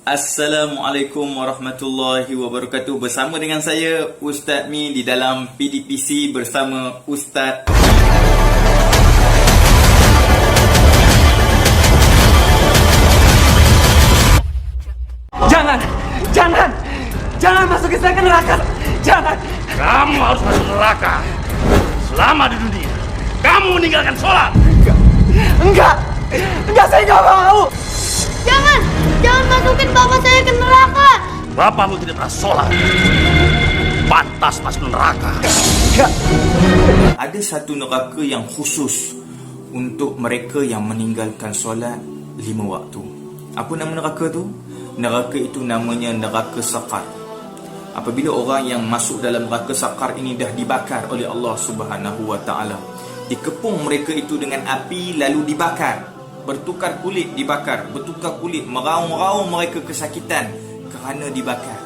Assalamualaikum warahmatullahi wabarakatuh. Bersama dengan saya Ustaz Mi di dalam PDPC bersama Ustaz. Jangan masukin saya ke neraka. Jangan. Kamu harus masuk neraka. Selama di dunia kamu meninggalkan sholat. Enggak, saya nggak mau. Jangan masukin bapak saya ke neraka. Bapakmu tidak pernah sholat, pantas masuk neraka. Enggak. Ada satu neraka yang khusus untuk mereka yang meninggalkan solat 5 waktu. Apa nama neraka tu? Neraka itu namanya neraka Saqar. Apabila orang yang masuk dalam neraka Saqar ini dah dibakar oleh Allah Subhanahu wa taala, dikepung mereka itu dengan api lalu dibakar, bertukar kulit dibakar, bertukar kulit, meraung-raung mereka kesakitan kerana dibakar.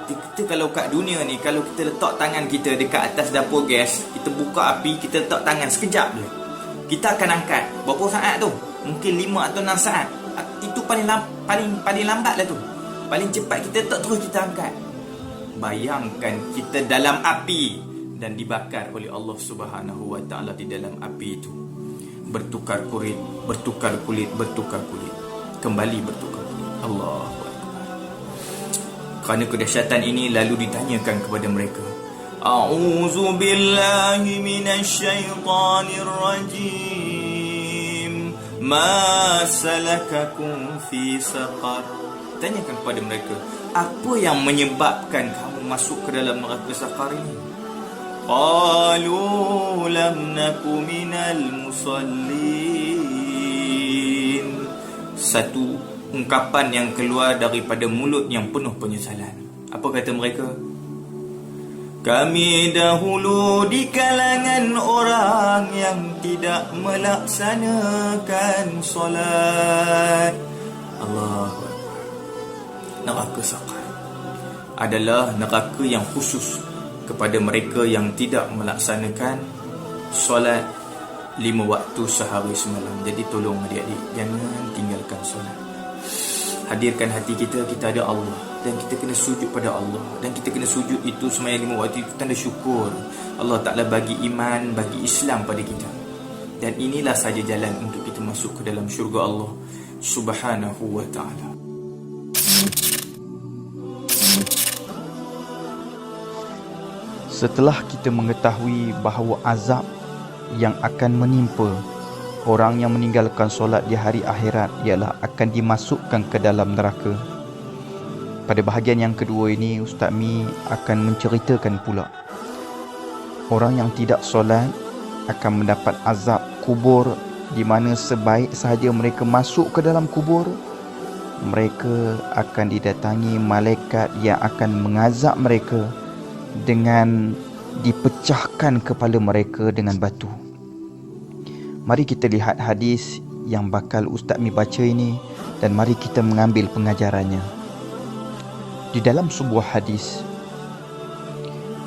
Kita kalau kat dunia ni, kalau kita letak tangan kita dekat atas dapur gas, kita buka api, kita letak tangan sekejap je, kita akan angkat. Berapa saat tu? Mungkin 5 atau 6 saat. Itu paling lambat lah tu. Paling cepat kita letak terus kita angkat. Bayangkan kita dalam api dan dibakar oleh Allah Subhanahu wa taala di dalam api itu. Bertukar kulit, kembali bertukar kulit. Allahu Akbar. Kerana kedahsyatan ini lalu ditanyakan kepada mereka, A'udzu billahi minasyaitonir rajim. Ma salakakum fi saqar. Tanyakan kepada mereka, apa yang menyebabkan kamu masuk ke dalam neraka Saqar ini? Qalu lam naku minal musallin. Satu ungkapan yang keluar daripada mulut yang penuh penyesalan. Apa kata mereka? Kami dahulu di kalangan orang yang tidak melaksanakan solat. Allahu Akbar. Neraka Saqar adalah neraka yang khusus kepada mereka yang tidak melaksanakan solat 5 waktu sehari semalam. Jadi tolong adik-adik, jangan tinggalkan solat. Hadirkan hati kita ada Allah, dan kita kena sujud pada Allah. Dan kita kena sujud itu sembahyang 5 waktu itu tanda syukur Allah Ta'ala bagi iman, bagi Islam pada kita. Dan inilah saja jalan untuk kita masuk ke dalam syurga Allah Subhanahu wa ta'ala. Setelah kita mengetahui bahawa azab yang akan menimpa orang yang meninggalkan solat di hari akhirat ialah akan dimasukkan ke dalam neraka, pada bahagian yang kedua ini Ustaz Mi akan menceritakan pula orang yang tidak solat akan mendapat azab kubur, di mana sebaik sahaja mereka masuk ke dalam kubur, mereka akan didatangi malaikat yang akan mengazab mereka dengan dipecahkan kepala mereka dengan batu. Mari kita lihat hadis yang bakal Ustaz Mi baca ini dan mari kita mengambil pengajarannya. Di dalam sebuah hadis,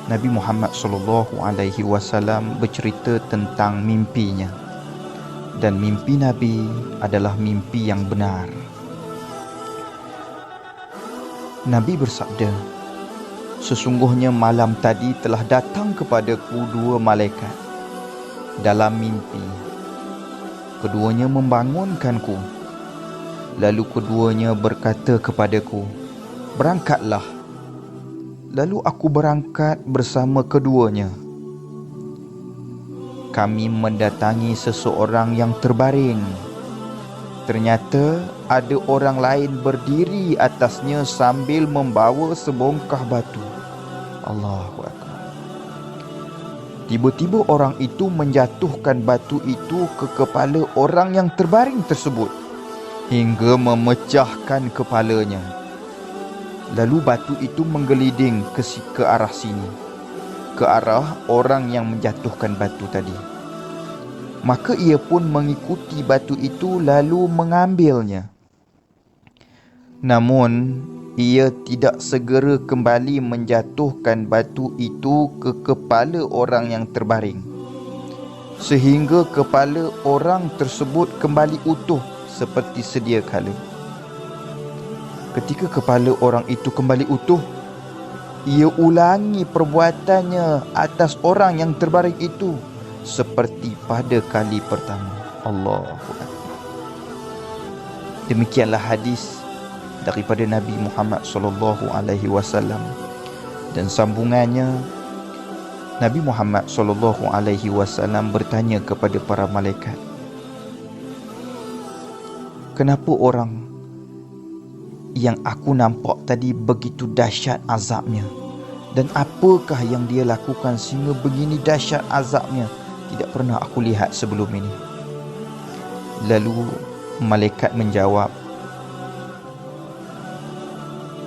Nabi Muhammad SAW bercerita tentang mimpinya, dan mimpi Nabi adalah mimpi yang benar. Nabi bersabda, sesungguhnya malam tadi telah datang kepadaku 2 malaikat dalam mimpi. Keduanya membangunkanku. Lalu keduanya berkata kepadaku, berangkatlah. Lalu aku berangkat bersama keduanya. Kami mendatangi seseorang yang terbaring. Ternyata ada orang lain berdiri atasnya sambil membawa sebongkah batu. Allahu Akbar. Tiba-tiba orang itu menjatuhkan batu itu ke kepala orang yang terbaring tersebut hingga memecahkan kepalanya. Lalu batu itu menggeliding ke arah sini, ke arah orang yang menjatuhkan batu tadi. Maka ia pun mengikuti batu itu lalu mengambilnya. Namun ia tidak segera kembali menjatuhkan batu itu ke kepala orang yang terbaring, sehingga kepala orang tersebut kembali utuh seperti sedia kala. Ketika kepala orang itu kembali utuh, ia ulangi perbuatannya atas orang yang terbaring itu seperti pada kali pertama. Allahu Akbar. Demikianlah hadis daripada Nabi Muhammad sallallahu alaihi wasallam, dan sambungannya Nabi Muhammad sallallahu alaihi wasallam bertanya kepada para malaikat, kenapa orang yang aku nampak tadi begitu dahsyat azabnya, dan apakah yang dia lakukan sehingga begini dahsyat azabnya, tidak pernah aku lihat sebelum ini. Lalu malaikat menjawab,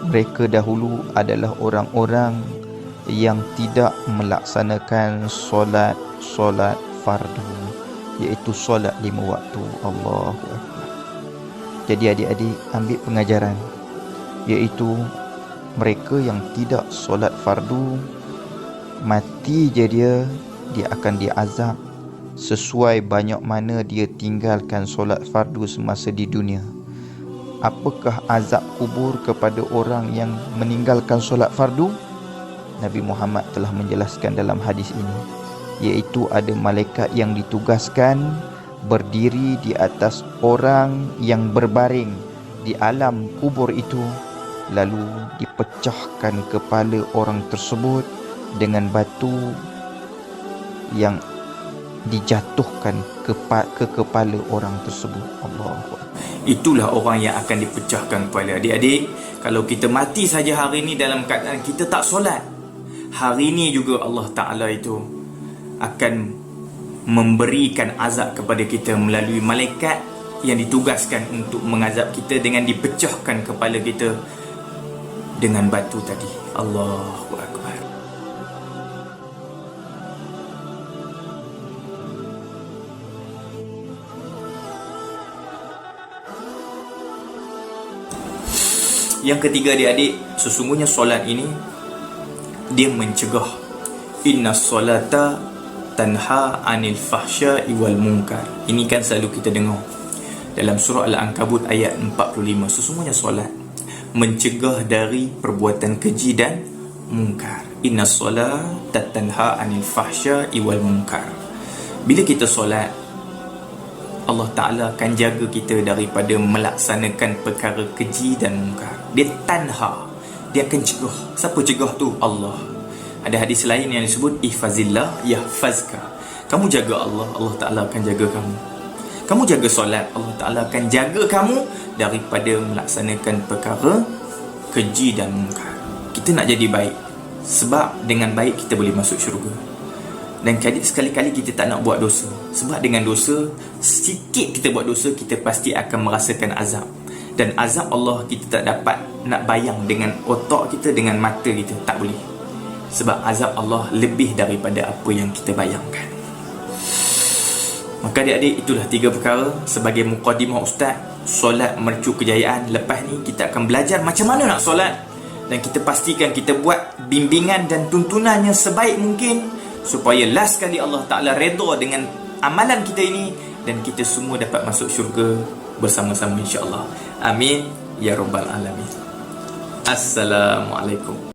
mereka dahulu adalah orang-orang yang tidak melaksanakan solat fardu, iaitu solat 5 waktu. Allahu Akbar. Jadi adik-adik ambil pengajaran, iaitu mereka yang tidak solat fardu, mati je dia akan diazab sesuai banyak mana dia tinggalkan solat fardu semasa di dunia. Apakah azab kubur kepada orang yang meninggalkan solat fardu? Nabi Muhammad telah menjelaskan dalam hadis ini, iaitu ada malaikat yang ditugaskan berdiri di atas orang yang berbaring di alam kubur itu, lalu dipecahkan kepala orang tersebut dengan batu yang dijatuhkan ke kepala orang tersebut. Allahu Akbar. Itulah orang yang akan dipecahkan kepala. Adik-adik, kalau kita mati saja hari ini dalam keadaan kita tak solat, hari ini juga Allah Ta'ala itu akan memberikan azab kepada kita melalui malaikat yang ditugaskan untuk mengazab kita dengan dipecahkan kepala kita dengan batu tadi. Allahu Akbar. Yang ketiga adik-adik, sesungguhnya solat ini dia mencegah. Inna solata tanha anil fahsya'i wal munkar. Ini kan selalu kita dengar dalam surah Al-Ankabut ayat 45. Sesungguhnya solat mencegah dari perbuatan keji dan munkar. Inna solata tanha anil fahsya'i wal munkar. Bila kita solat, Allah Ta'ala akan jaga kita daripada melaksanakan perkara keji dan munkar. Dia tanha, dia akan cegah. Siapa cegah tu? Allah. Ada hadis lain yang disebut ihfazillah yahfazka. Kamu jaga Allah, Allah Ta'ala akan jaga kamu. Kamu jaga solat, Allah Ta'ala akan jaga kamu daripada melaksanakan perkara keji dan munkar. Kita nak jadi baik, sebab dengan baik kita boleh masuk syurga. Dan sekali-kali kita tak nak buat dosa, sebab dengan dosa, sikit kita buat dosa, kita pasti akan merasakan azab. Dan azab Allah kita tak dapat nak bayang dengan otak kita, dengan mata kita. Tak boleh. Sebab azab Allah lebih daripada apa yang kita bayangkan. Maka adik-adik, itulah 3 perkara sebagai mukadimah Ustaz solat mercu kejayaan. Lepas ni kita akan belajar macam mana nak solat, dan kita pastikan kita buat bimbingan dan tuntunannya sebaik mungkin, supaya last kali Allah Ta'ala redha dengan amalan kita ini, dan kita semua dapat masuk syurga bersama-sama insya-Allah. Amin ya rabbal alamin. Assalamualaikum.